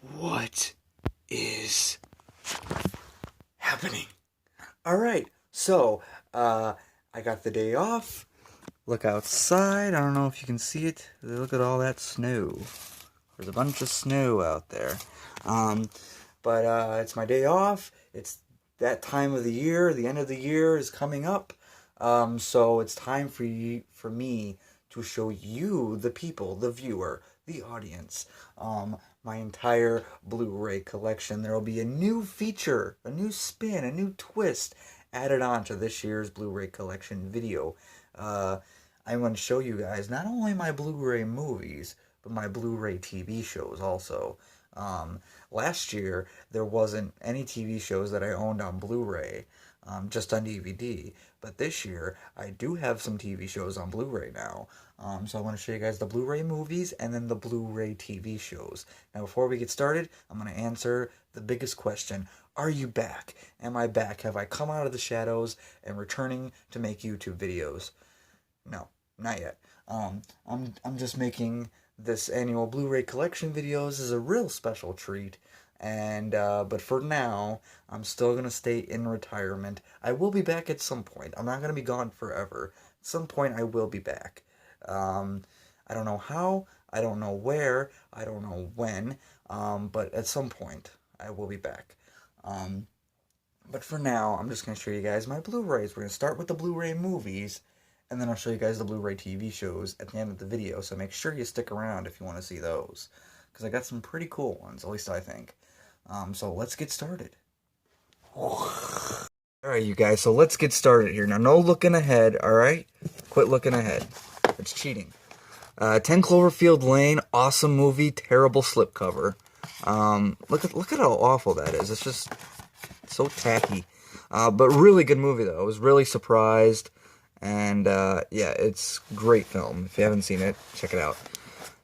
What is happening? Alright, so, I got the day off. Look outside. I don't know if you can see it. Look at all that snow. There's a bunch of snow out there. But it's my day off. It's that time of the year. The end of the year is coming up. So it's time for me to show you, the people, the viewer, the audience, my entire Blu-ray collection. There will be a new feature, a new spin, a new twist added on to this year's Blu-ray collection video. I'm going to show you guys not only my Blu-ray movies, but my Blu-ray TV shows also. Last year, there wasn't any TV shows that I owned on Blu-ray, just on DVD. But this year, I do have some TV shows on Blu-ray now. So I want to show you guys the Blu-ray movies and then the Blu-ray TV shows. Now, before we get started, I'm going to answer the biggest question. Are you back? Am I back? Have I come out of the shadows and returning to make YouTube videos? No, not yet. I'm just making this annual Blu-ray collection videos as a real special treat. And, but for now, I'm still going to stay in retirement. I will be back at some point. I'm not going to be gone forever. At some point, I will be back. I don't know how, I don't know where, I don't know when, but at some point, I will be back. But for now, I'm just going to show you guys my Blu-rays. We're going to start with the Blu-ray movies, and then I'll show you guys the Blu-ray TV shows at the end of the video, so make sure you stick around if you want to see those. Because I got some pretty cool ones, at least I think. So let's get started. Alright, you guys, so let's get started here. Now, no looking ahead, alright? Quit looking ahead. It's cheating. 10 Cloverfield Lane, awesome movie, terrible slipcover. Look at how awful that is. It's just so tacky. But really good movie, though. I was really surprised. And, yeah, it's great film. If you haven't seen it, check it out.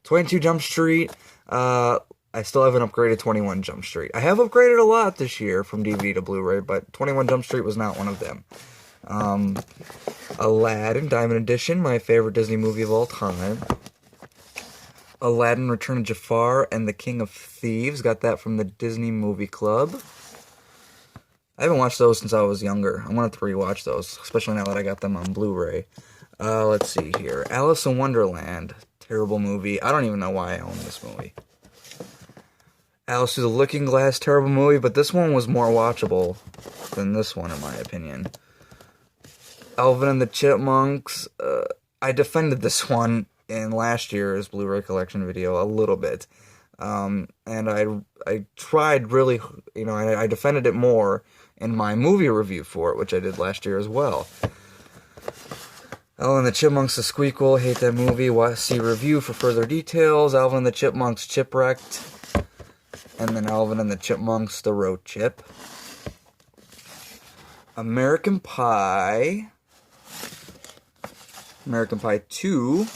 22 Jump Street. I still haven't upgraded 21 Jump Street. I have upgraded a lot this year from DVD to Blu-ray, but 21 Jump Street was not one of them. Aladdin Diamond Edition, my favorite Disney movie of all time. Aladdin Return of Jafar and the King of Thieves, got that from the Disney Movie Club. I haven't watched those since I was younger. I wanted to rewatch those, especially now that I got them on Blu-ray. Let's see here. Alice in Wonderland, terrible movie. I don't even know why I own this movie. Alice Through the Looking Glass, terrible movie, but this one was more watchable than this one, in my opinion. Alvin and the Chipmunks, I defended this one in last year's Blu-ray collection video a little bit. And I tried really, I defended it more in my movie review for it, which I did last year as well. Alvin and the Chipmunks, The Squeakquel, hate that movie. See review for further details. Alvin and the Chipmunks, Chipwrecked. And then Alvin and the Chipmunks, The Road Chip. American Pie. American Pie 2.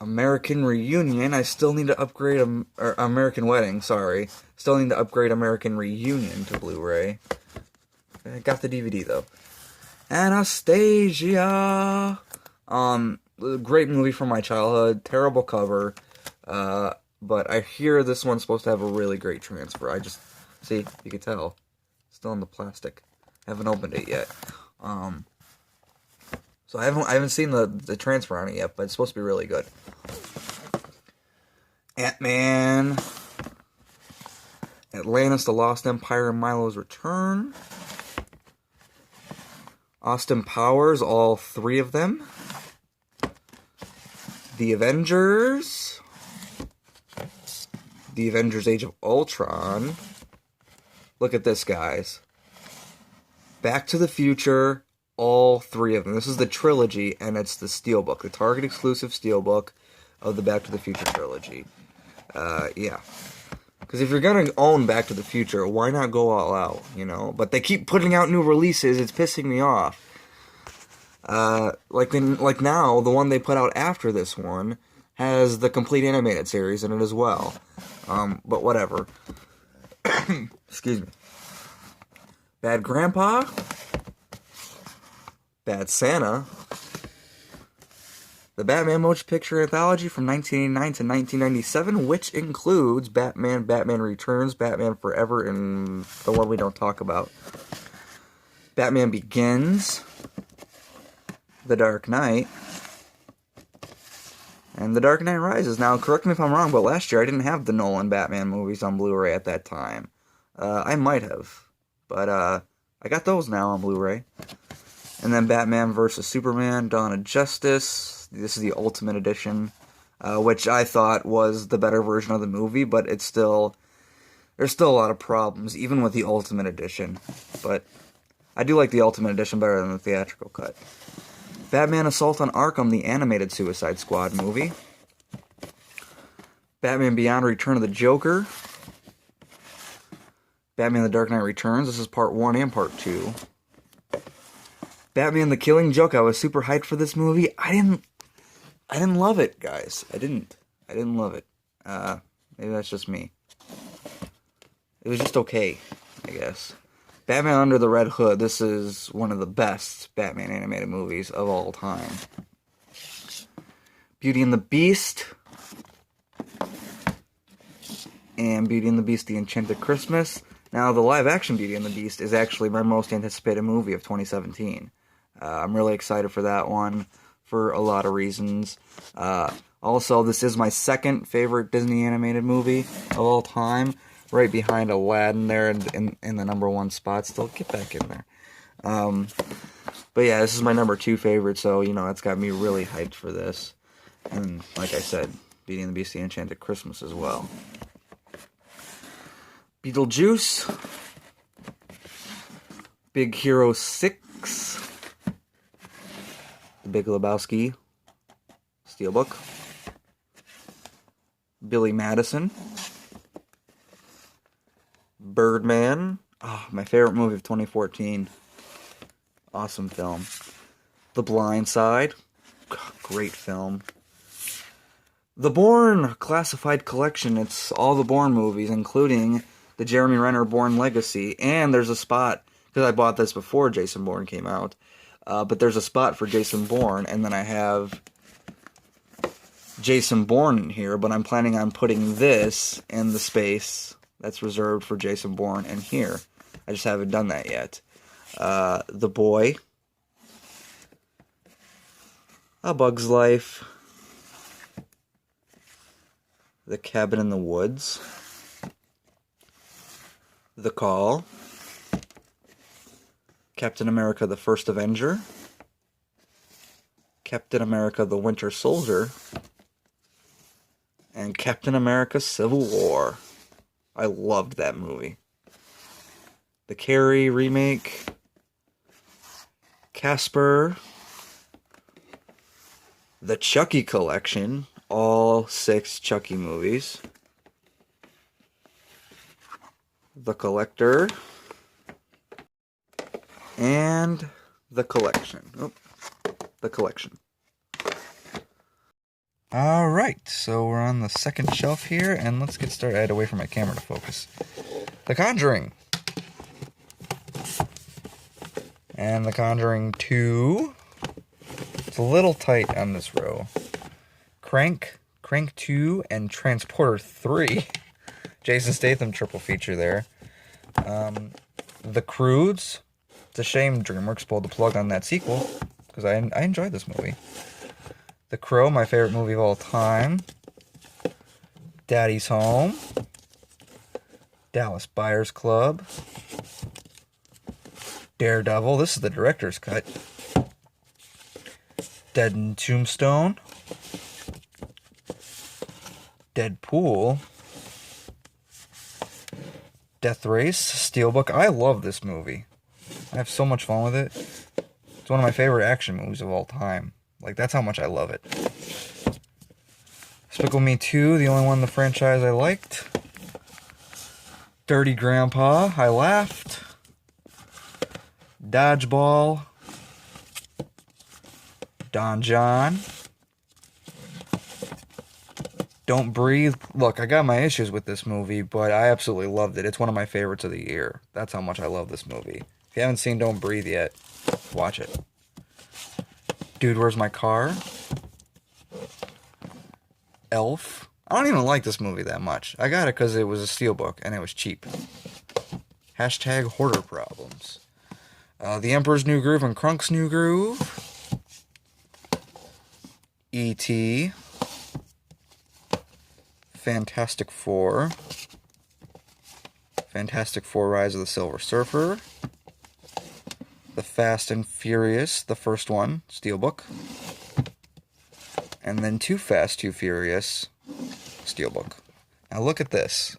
American Reunion. I still need to upgrade, or American Wedding, sorry. Still need to upgrade American Reunion to Blu-ray. I got the DVD, though. Anastasia. Great movie from my childhood. Terrible cover. But I hear this one's supposed to have a really great transfer. See, you can tell. Still in the plastic. Haven't opened it yet. So I haven't seen the transfer on it yet, but it's supposed to be really good. Ant-Man. Atlantis, The Lost Empire, and Milo's Return. Austin Powers, all three of them. The Avengers. The Avengers Age of Ultron. Look at this, guys. Back to the Future, all three of them. This is the trilogy, and it's the Steelbook, the Target exclusive Steelbook of the Back to the Future trilogy. Yeah. Because if you're going to own Back to the Future, why not go all out, But they keep putting out new releases, it's pissing me off. Like now, the one they put out after this one has the complete animated series in it as well. But whatever. Excuse me. Bad Grandpa. Bad Santa. the Batman Motion Picture Anthology from 1989 to 1997, which includes Batman, Batman Returns, Batman Forever, and the one we don't talk about. Batman Begins, The Dark Knight, and The Dark Knight Rises. Now, correct me if I'm wrong, but last year I didn't have the Nolan Batman movies on Blu-ray at that time. I might have, but I got those now on Blu-ray. And then Batman vs. Superman, Dawn of Justice. This is the Ultimate Edition, which I thought was the better version of the movie, but there's still a lot of problems, even with the Ultimate Edition. But I do like the Ultimate Edition better than the theatrical cut. Batman Assault on Arkham, the animated Suicide Squad movie. Batman Beyond Return of the Joker. Batman The Dark Knight Returns. This is part 1 and part 2. Batman The Killing Joke. I was super hyped for this movie. I didn't love it, guys. I didn't love it. Maybe that's just me. It was just okay, I guess. Batman Under the Red Hood. This is one of the best Batman animated movies of all time. Beauty and the Beast. And Beauty and the Beast, The Enchanted Christmas. Now, the live-action Beauty and the Beast is actually my most anticipated movie of 2017. I'm really excited for that one for a lot of reasons. Also, this is my second favorite Disney animated movie of all time. Right behind Aladdin there in the number 1 spot. Still, get back in there. But yeah, this is my number 2 favorite, so, it's got me really hyped for this. And, like I said, Beauty and the Beast, The Enchanted Christmas as well. Beetlejuice. Big Hero 6. The Big Lebowski. Steelbook. Billy Madison. Birdman. Oh, my favorite movie of 2014. Awesome film. The Blind Side. Great film. The Bourne Classified Collection. It's all the Bourne movies, including the Jeremy Renner Bourne Legacy. And there's a spot, because I bought this before Jason Bourne came out, but there's a spot for Jason Bourne, and then I have Jason Bourne in here, but I'm planning on putting this in the space that's reserved for Jason Bourne in here. I just haven't done that yet. The Boy. A Bug's Life. The Cabin in the Woods. The Call. Captain America the First Avenger. Captain America the Winter Soldier. And Captain America Civil War. I loved that movie. The Carrie remake. Casper. The Chucky collection. All 6 Chucky movies. The Collector. And The Collection. Oh, The Collection. Alright, so we're on the second shelf here, and let's get started. I had to wait for my camera to focus. The Conjuring. And The Conjuring 2. It's a little tight on this row. Crank 2, and Transporter 3. Jason Statham triple feature there. The Croods. It's a shame DreamWorks pulled the plug on that sequel, because I enjoyed this movie. The Crow, my favorite movie of all time. Daddy's Home. Dallas Buyers Club. Daredevil, this is the director's cut. Dead and Tombstone. Deadpool. Death Race, Steelbook. I love this movie. I have so much fun with it. It's one of my favorite action movies of all time. Like, that's how much I love it. Despicable Me 2, the only one in the franchise I liked. Dirty Grandpa, I laughed. Dodgeball. Don John. Don't Breathe. Look, I got my issues with this movie, but I absolutely loved it. It's one of my favorites of the year. That's how much I love this movie. If you haven't seen Don't Breathe yet, watch it. Dude, Where's My Car? Elf. I don't even like this movie that much. I got it because it was a steelbook and it was cheap. Hashtag hoarder problems. The Emperor's New Groove and Krunk's New Groove. E.T. Fantastic Four. Fantastic Four Rise of the Silver Surfer. The Fast and Furious, the first one, steelbook. And then Too Fast, Too Furious, steelbook. Now look at this.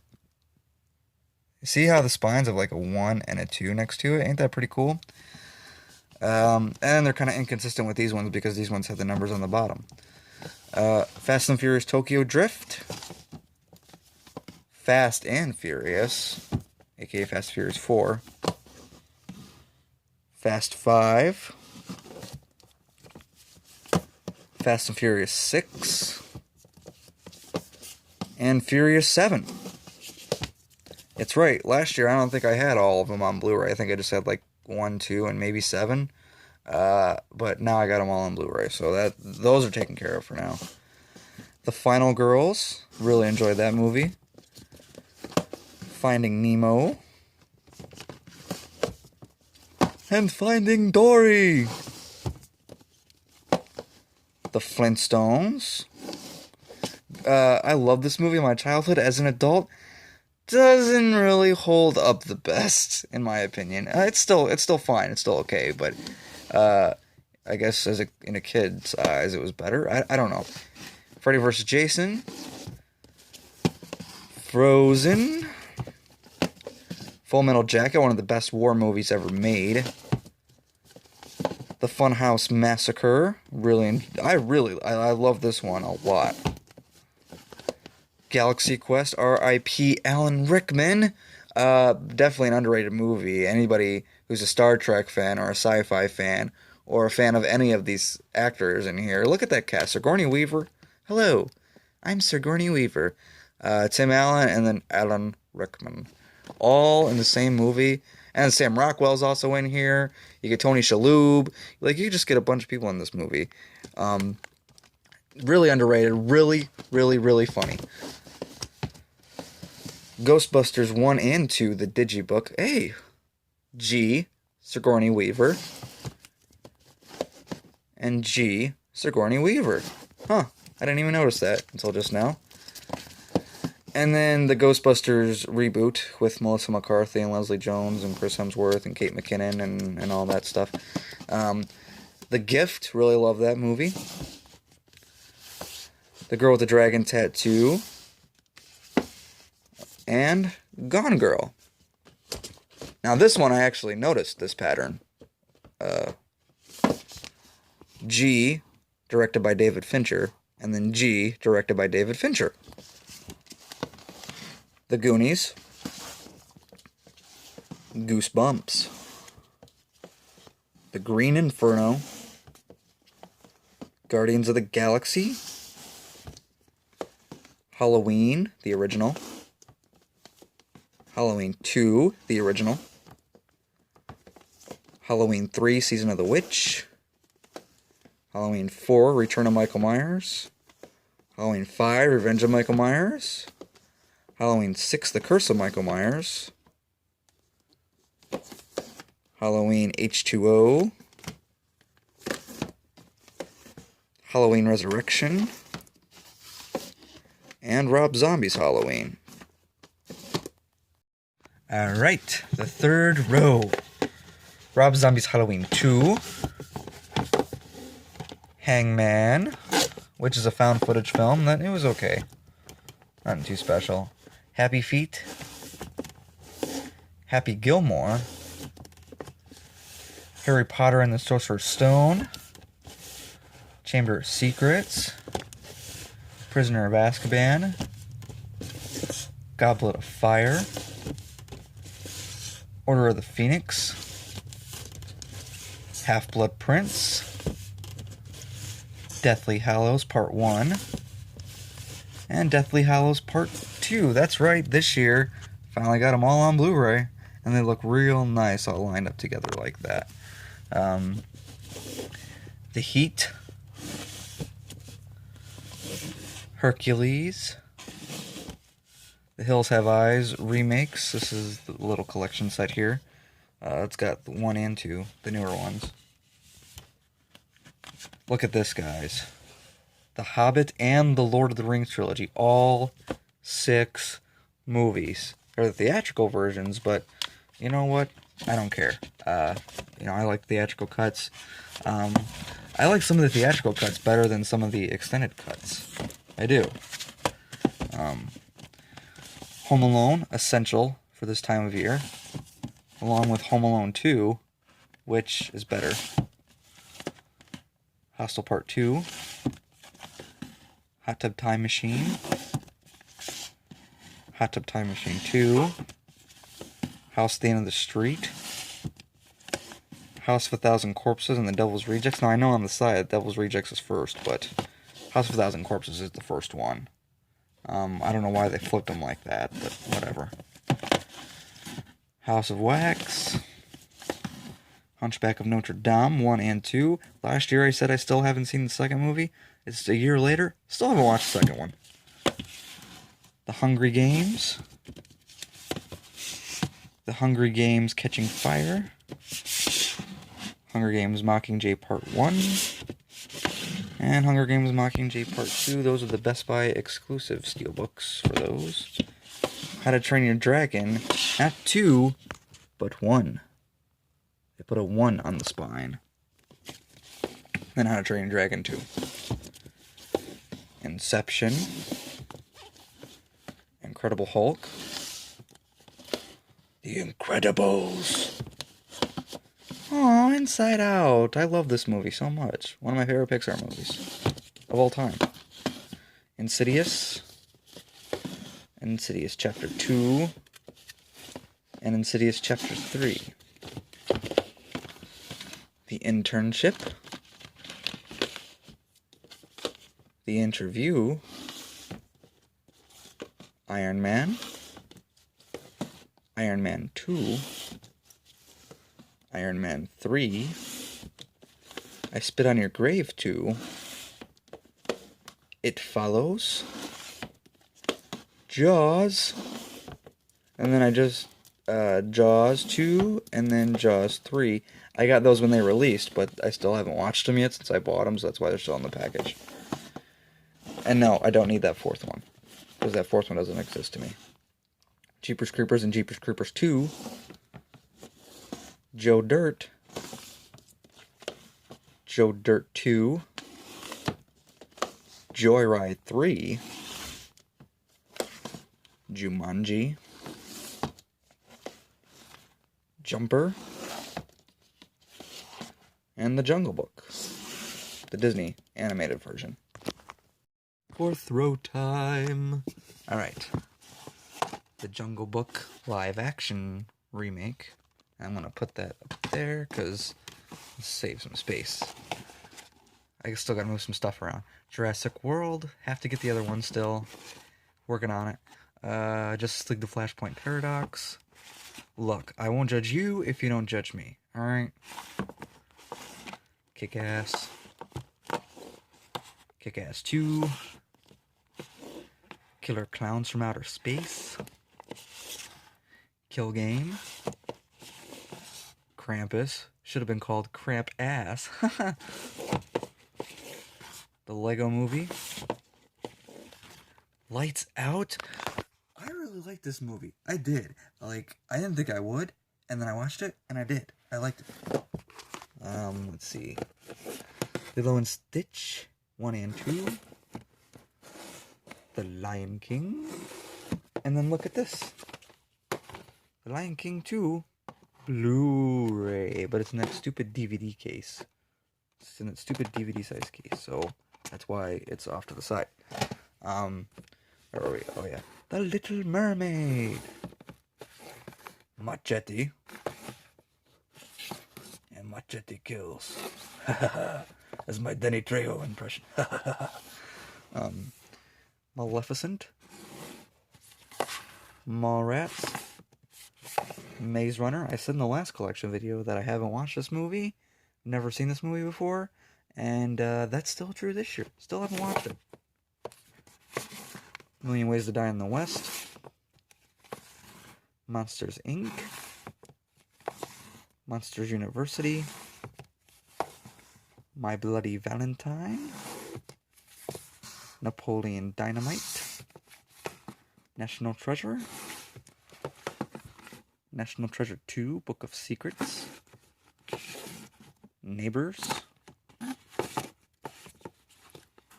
See how the spines have like a 1 and a 2 next to it? Ain't that pretty cool? And they're kind of inconsistent with these ones because these ones have the numbers on the bottom. Fast and Furious Tokyo Drift. Fast and Furious, aka Fast and Furious 4. Fast 5. Fast and Furious 6. And Furious 7. It's right. Last year, I don't think I had all of them on Blu-ray. I think I just had like 1, 2, and maybe 7. But now I got them all on Blu-ray, so those are taken care of for now. The Final Girls. Really enjoyed that movie. Finding Nemo. And Finding Dory. The Flintstones. I love this movie in my childhood. As an adult, doesn't really hold up the best, in my opinion. It's still fine. It's still okay, but I guess in a kid's eyes, it was better. I don't know. Freddy vs. Jason. Frozen. Full Metal Jacket, one of the best war movies ever made. The Funhouse Massacre. I love this one a lot. Galaxy Quest, R.I.P. Alan Rickman. Definitely an underrated movie. Anybody who's a Star Trek fan or a sci-fi fan or a fan of any of these actors in here, look at that cast. Sigourney Weaver. Hello, I'm Sigourney Weaver. Tim Allen and then Alan Rickman. All in the same movie. And Sam Rockwell's also in here. You get Tony Shalhoub. Like, you just get a bunch of people in this movie. Really underrated. Really, really, really funny. Ghostbusters 1 and 2, the Digibook. Hey, G, Sigourney Weaver. And G, Sigourney Weaver. Huh, I didn't even notice that until just now. And then the Ghostbusters reboot with Melissa McCarthy and Leslie Jones and Chris Hemsworth and Kate McKinnon and all that stuff. The Gift, really love that movie. The Girl with the Dragon Tattoo. And Gone Girl. Now this one I actually noticed this pattern. G, directed by David Fincher. And then G, directed by David Fincher. The Goonies. Goosebumps. The Green Inferno. Guardians of the Galaxy. Halloween, the original. Halloween 2, the original. Halloween 3, Season of the Witch. Halloween 4, Return of Michael Myers. Halloween 5, Revenge of Michael Myers. Halloween 6, The Curse of Michael Myers. Halloween H2O. Halloween Resurrection. And Rob Zombie's Halloween. Alright, the third row. Rob Zombie's Halloween 2. Hangman, which is a found footage film that it was okay. Nothing too special. Happy Feet. Happy Gilmore. Harry Potter and the Sorcerer's Stone. Chamber of Secrets. Prisoner of Azkaban. Goblet of Fire. Order of the Phoenix. Half-Blood Prince. Deathly Hallows Part 1. And Deathly Hallows Part 2. That's right, this year, finally got them all on Blu-ray. And they look real nice all lined up together like that. The Heat. Hercules. The Hills Have Eyes remakes. This is the little collection set here. It's got 1 and 2, the newer ones. Look at this, guys. The Hobbit and the Lord of the Rings trilogy. All 6 movies. They're the theatrical versions, but you know what? I don't care. I like theatrical cuts. I like some of the theatrical cuts better than some of the extended cuts. I do. Home Alone, essential for this time of year. Along with Home Alone 2, which is better. Hostel Part 2. Hot Tub Time Machine. Hot Tub Time Machine 2. House at the End of the Street. House of a Thousand Corpses and the Devil's Rejects. Now, I know on the side Devil's Rejects is first, but House of a Thousand Corpses is the first one. I don't know why they flipped them like that, but whatever. House of Wax. Hunchback of Notre Dame, 1 and 2. Last year I said I still haven't seen the second movie. It's a year later. Still haven't watched the second one. The Hungry Games. The Hungry Games Catching Fire. Hunger Games Mockingjay Part 1. And Hunger Games Mockingjay Part 2. Those are the Best Buy exclusive steelbooks for those. How to Train Your Dragon. Not 2, but 1. They put a 1 on the spine. Then How to Train Your Dragon 2. Inception. Incredible Hulk. The Incredibles. Aw, Inside Out. I love this movie so much. One of my favorite Pixar movies of all time. Insidious. Insidious Chapter 2. And Insidious Chapter 3. The Internship. The Interview. Iron Man. Iron Man 2. Iron Man 3. I Spit on Your Grave 2. It Follows. Jaws. And then I just, Jaws 2, and then Jaws 3. I got those when they released, but I still haven't watched them yet since I bought them, so that's why they're still in the package. And no, I don't need that 4th one, because that 4th one doesn't exist to me. Jeepers Creepers and Jeepers Creepers 2. Joe Dirt. Joe Dirt 2. Joyride 3. Jumanji. Jumper. And The Jungle Book. The Disney animated version. 4th row time. Alright. The Jungle Book live action remake. I'm going to put that up there because save some space. I still got to move some stuff around. Jurassic World. Have to get the other one still. Working on it. Justice League The Flashpoint Paradox. Look, I won't judge you if you don't judge me. Alright? Kick-Ass. Kick-Ass 2. Killer Clowns from Outer Space. Kill Game. Krampus. Should have been called Cramp Ass. The Lego Movie. Lights Out. I really liked this movie. I did. I didn't think I would, and then I watched it, and I did. I liked it. Let's see. Lilo and Stitch 1 and 2. The Lion King. And then look at this. The Lion King 2 Blu-ray, but it's in that stupid DVD case. It's in that stupid DVD size case, so that's why it's off to the side. Where are we? Oh yeah. The Little Mermaid. Machete. And Machete kills. That's my Danny Trejo impression. Maleficent. Mallrats. Maze Runner. I said in the last collection video that I haven't watched this movie. Never seen this movie before. And that's still true this year. Still haven't watched it. Million Ways to Die in the West, Monsters, Inc., Monsters University, My Bloody Valentine, Napoleon Dynamite, National Treasure, National Treasure 2, Book of Secrets, Neighbors,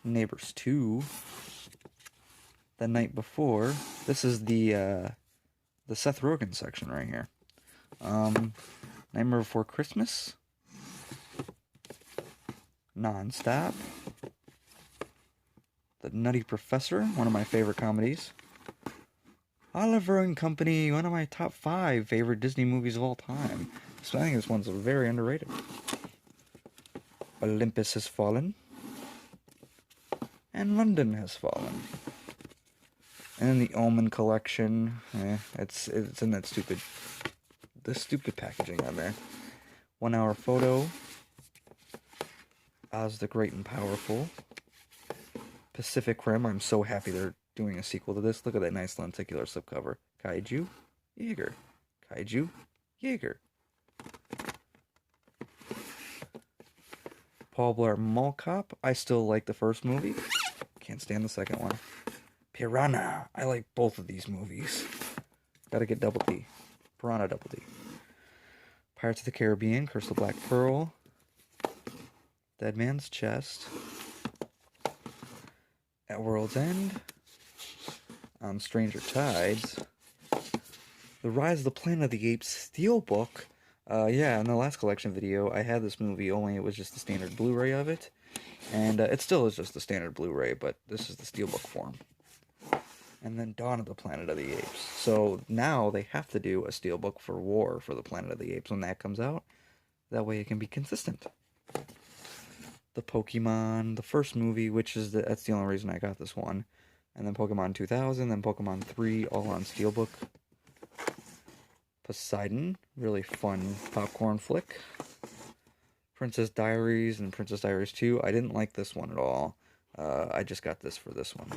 Neighbors 2, The Night Before. This is the Seth Rogen section right here. Nightmare Before Christmas, Nonstop, The Nutty Professor, one of my favorite comedies, Oliver and Company, one of my top 5 favorite Disney movies of all time. So I think this one's very underrated. Olympus Has Fallen, and London Has Fallen. And then the Omen collection, it's in that stupid packaging on there. 1 Hour Photo, Oz the Great and Powerful, Pacific Rim. I'm so happy they're doing a sequel to this. Look at that nice lenticular slipcover. Kaiju, Jaeger. Kaiju, Jaeger. Paul Blart Mall Cop. I still like the first movie. Can't stand the second one. Piranha. I like both of these movies. Gotta get Double D. Piranha Double D. Pirates of the Caribbean, Curse of the Black Pearl, Dead Man's Chest, At World's End, Stranger Tides, The Rise of the Planet of the Apes Steelbook. Yeah, in the last collection video, I had this movie, only it was just the standard Blu-ray of it. And it still is just the standard Blu-ray, but this is the Steelbook form. And then Dawn of the Planet of the Apes. So now they have to do a Steelbook for War for the Planet of the Apes when that comes out. That way it can be consistent. The Pokemon, the first movie, that's the only reason I got this one. And then Pokemon 2000, then Pokemon 3, all on Steelbook. Poseidon, really fun popcorn flick. Princess Diaries and Princess Diaries 2. I didn't like this one at all. I just got this for this one.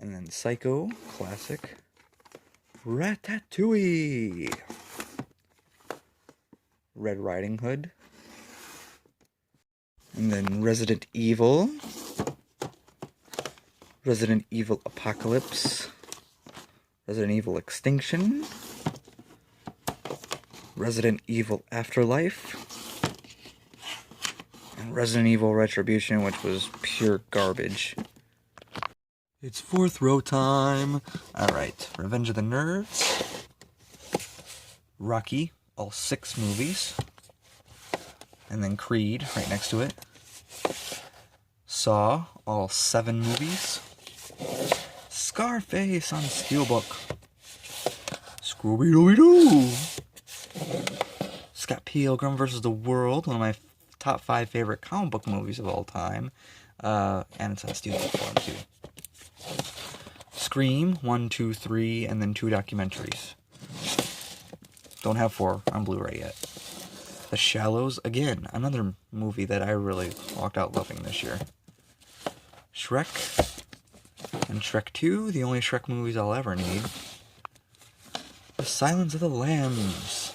And then Psycho, classic. Ratatouille. Red Riding Hood. And then Resident Evil. Resident Evil Apocalypse. Resident Evil Extinction. Resident Evil Afterlife. And Resident Evil Retribution, which was pure garbage. It's fourth row time. Alright, Revenge of the Nerds. Rocky, all 6 movies. And then Creed, right next to it. Saw, all 7 movies. Scarface on Steelbook. Scooby-Dooby-Doo! Scott Pilgrim vs. the World, one of my top 5 favorite comic book movies of all time. And it's on Steelbook form, too. Scream, 1, 2, 3, and then 2 documentaries. Don't have 4 on Blu-ray yet. The Shallows, again, another movie that I really walked out loving this year. Shrek, and Shrek 2, the only Shrek movies I'll ever need. The Silence of the Lambs.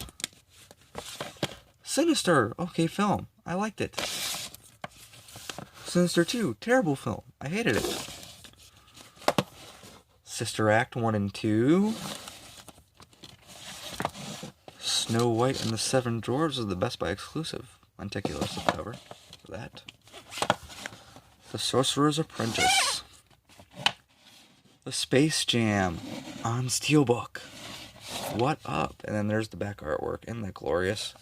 Sinister, okay film, I liked it. Sinister 2, terrible film, I hated it. Sister Act 1 and 2. Snow White and the Seven Dwarfs is the Best Buy exclusive. Lenticular cover for that. The Sorcerer's Apprentice. The Space Jam on Steelbook. What up? And then there's the back artwork. Isn't that glorious?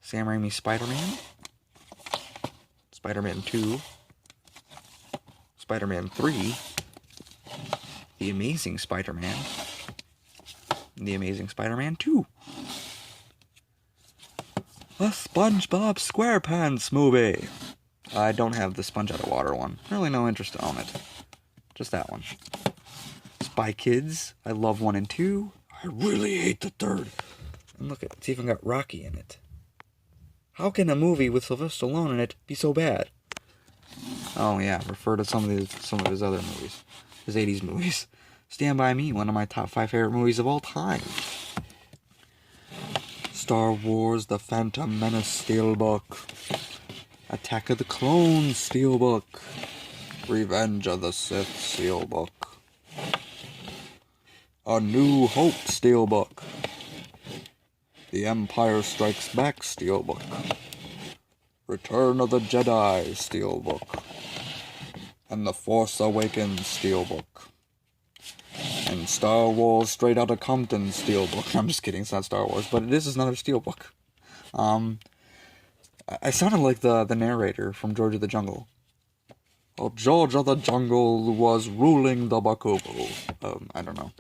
Sam Raimi's Spider-Man. Spider-Man 2. Spider-Man 3. The Amazing Spider-Man. The Amazing Spider-Man 2. The SpongeBob SquarePants movie. I don't have the Sponge Out of Water one. Really no interest to own it. Just that one. Spy Kids. I love 1 and 2. I really hate the 3rd. And look, it's even got Rocky in it. How can a movie with Sylvester Stallone in it be so bad? Oh yeah, refer to some of his other movies, his 80s movies. Stand By Me, one of my top 5 favorite movies of all time. Star Wars: The Phantom Menace Steelbook. Attack of the Clones Steelbook. Revenge of the Sith Steelbook. A New Hope Steelbook. The Empire Strikes Back Steelbook. Return of the Jedi Steelbook. And The Force Awakens Steelbook. And Star Wars Straight Outta Compton Steelbook. I'm just kidding, it's not Star Wars, but this is another Steelbook. I sounded like the narrator from George of the Jungle. Oh, George of the Jungle was ruling the Bakubu. I don't know.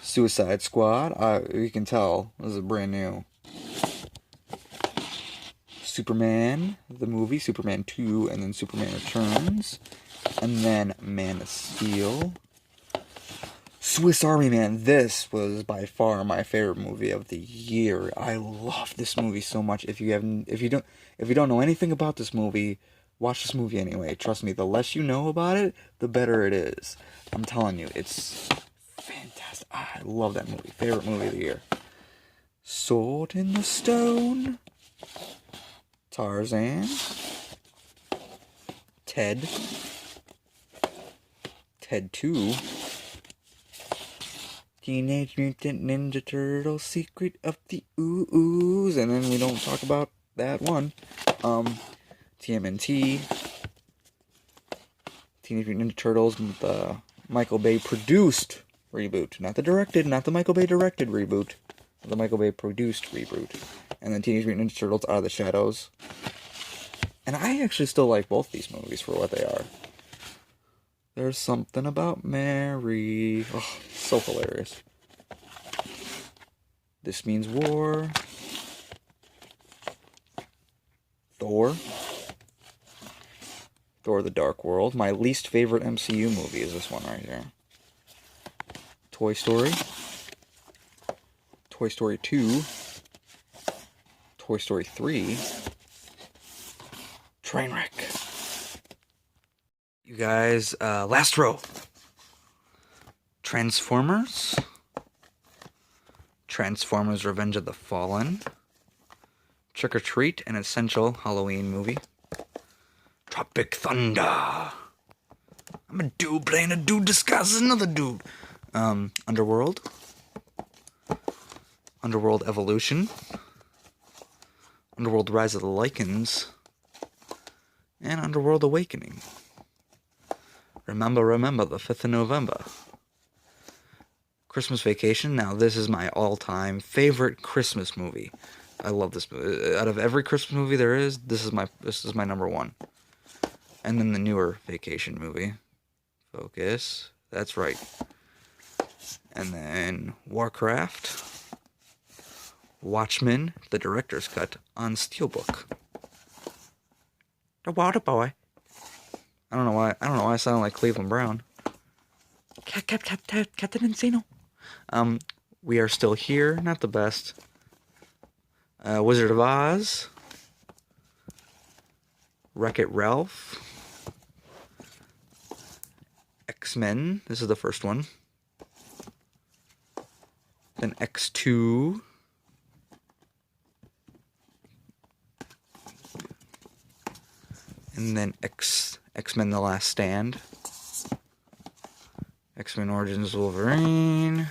Suicide Squad. You can tell this is brand new. Superman, the movie, Superman 2, and then Superman Returns, and then Man of Steel. Swiss Army Man. This was by far my favorite movie of the year. I love this movie so much. If you don't know anything about this movie, watch this movie anyway. Trust me, the less you know about it, the better it is. I'm telling you, it's fantastic. I love that movie. Favorite movie of the year. Sword in the Stone. Tarzan. Ted 2. Teenage Mutant Ninja Turtles, Secret of the Ooze, and then we don't talk about that one. TMNT, Teenage Mutant Ninja Turtles, the Michael Bay produced reboot, not the Michael Bay directed reboot, the Michael Bay produced reboot, and then Teenage Mutant Ninja Turtles Out of the Shadows. And I actually still like both these movies for what they are. There's Something About Mary. Oh, so hilarious. This Means War. Thor. Thor: The Dark World. My least favorite MCU movie is this one right here. Toy Story. Toy Story 2. Toy Story 3. Trainwreck. You guys, last row. Transformers. Transformers: Revenge of the Fallen. Trick or Treat, an essential Halloween movie. Tropic Thunder. I'm a dude playing a dude disguised as another dude. Underworld. Underworld Evolution. Underworld: Rise of the Lycans. And Underworld Awakening. Remember, the 5th of November. Christmas Vacation. Now, this is my all-time favorite Christmas movie. I love this movie. Out of every Christmas movie there is, this is my number one. And then the newer Vacation movie. Focus. That's right. And then Warcraft. Watchmen, the director's cut on Steelbook. The Water Boy. I don't know why I sound like Cleveland Brown. Captain Encino. We Are Still Here, not the best. Wizard of Oz. Wreck-It Ralph. X-Men, this is the first one. Then X2. And then X-Men The Last Stand. X-Men Origins Wolverine.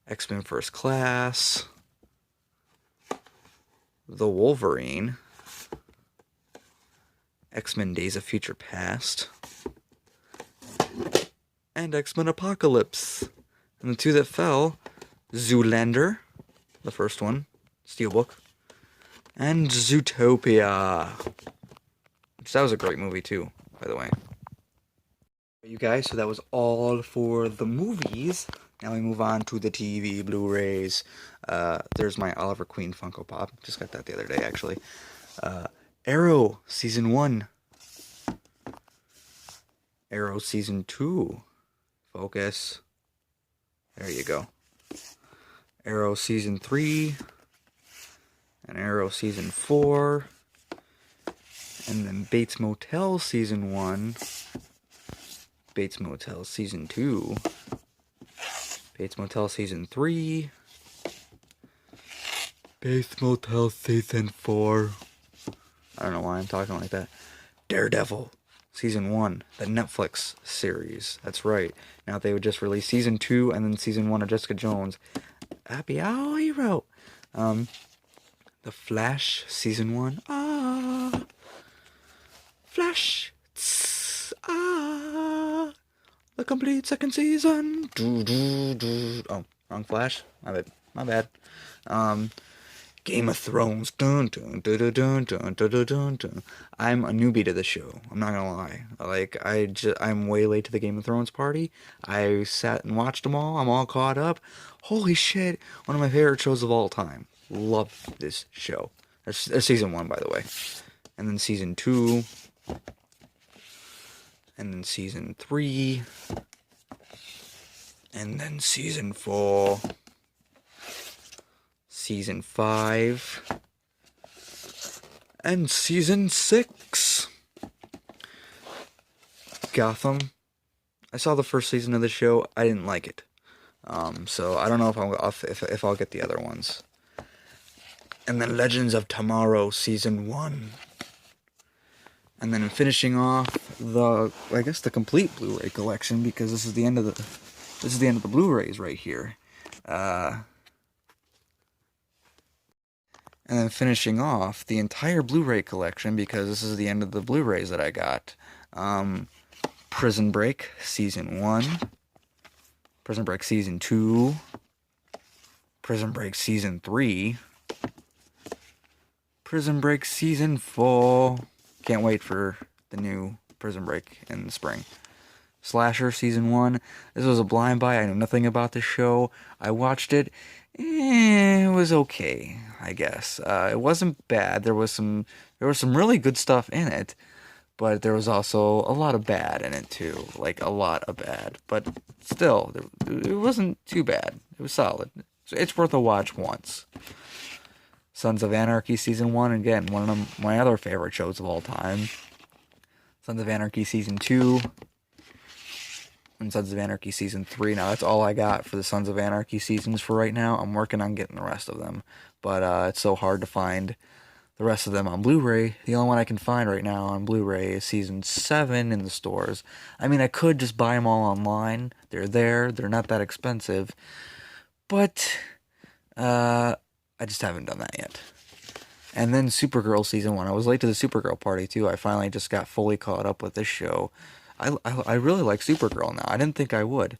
X-Men First Class. The Wolverine. X-Men Days of Future Past. And X-Men Apocalypse. And the two that fell, Zoolander, the first one, Steelbook. And Zootopia. That was a great movie too, by the way. You guys, so that was all for the movies. Now we move on to the TV Blu-rays. There's my Oliver Queen Funko Pop. Just got that the other day, actually. Arrow Season 1. Arrow Season 2. Focus. There you go. Arrow Season 3. and Arrow Season 4, and then Bates Motel Season 1, Bates Motel Season 2, Bates Motel Season 3, Bates Motel Season 4, I don't know why I'm talking like that, Daredevil Season 1, the Netflix series, that's right. Now they would just release Season 2 and then Season 1 of Jessica Jones. Happy Hour Hero. The Flash Season 1. Flash. Tss, the complete second season. Oh, wrong Flash. My bad. Game of Thrones. Dun, dun, dun, dun, dun, dun, dun, dun, dun. I'm a newbie to the show. I'm not gonna lie. Like, I'm way late to the Game of Thrones party. I sat and watched them all. I'm all caught up. Holy shit. One of my favorite shows of all time. Love this show. That's season 1, by the way. And then season 2. And then season 3. And then season 4. Season 5. And season 6. Gotham. I saw the first season of the show. I didn't like it. So I don't know if I'll get the other ones. And then Legends of Tomorrow Season 1. And then finishing off I guess the complete Blu-ray collection, because this is the end of the Blu-rays right here. And then finishing off the entire Blu-ray collection, because this is the end of the Blu-rays that I got. Prison Break Season 1. Prison Break Season 2. Prison Break Season 3. Prison Break Season 4. Can't wait for the new Prison Break in the spring. Slasher Season 1. This was a blind buy. I knew nothing about the show. I watched it. It was okay, I guess. It wasn't bad. There was some really good stuff in it, but there was also a lot of bad in it too. Like, a lot of bad. But still, it wasn't too bad. It was solid. It's worth a watch once. Sons of Anarchy Season 1, again, one of my other favorite shows of all time. Sons of Anarchy Season 2. And Sons of Anarchy Season 3. Now, that's all I got for the Sons of Anarchy seasons for right now. I'm working on getting the rest of them. But it's so hard to find the rest of them on Blu-ray. The only one I can find right now on Blu-ray is Season 7 in the stores. I mean, I could just buy them all online. They're there. They're not that expensive. But I just haven't done that yet. And then Supergirl Season 1. I was late to the Supergirl party, too. I finally just got fully caught up with this show. I really like Supergirl now. I didn't think I would.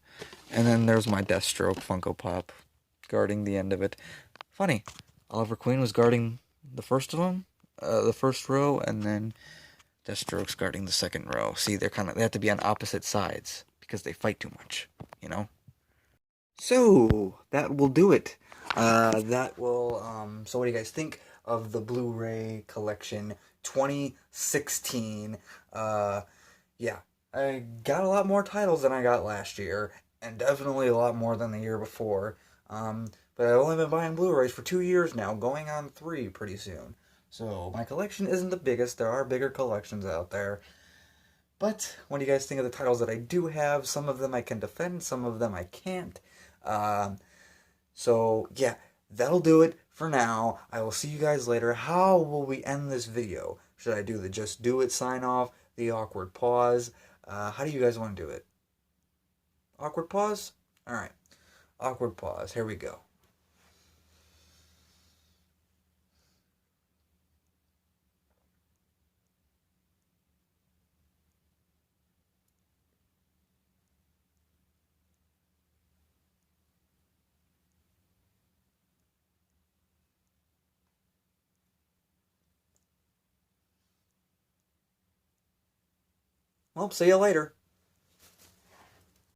And then there's my Deathstroke Funko Pop guarding the end of it. Funny, Oliver Queen was guarding the first of them, the first row, and then Deathstroke's guarding the second row. See, they have to be on opposite sides because they fight too much, you know? So, that will do it. So what do you guys think of the Blu-ray collection 2016? Yeah, I got a lot more titles than I got last year, and definitely a lot more than the year before. But I've only been buying Blu-rays for 2 years now, going on 3 pretty soon. So my collection isn't the biggest. There are bigger collections out there. But what do you guys think of the titles that I do have? Some of them I can defend, some of them I can't. So yeah, that'll do it for now. I will see you guys later. How will we end this video? Should I do the just do it sign off, the awkward pause? How do you guys want to do it? Awkward pause? Alright. Awkward pause. Here we go. Well, see you later.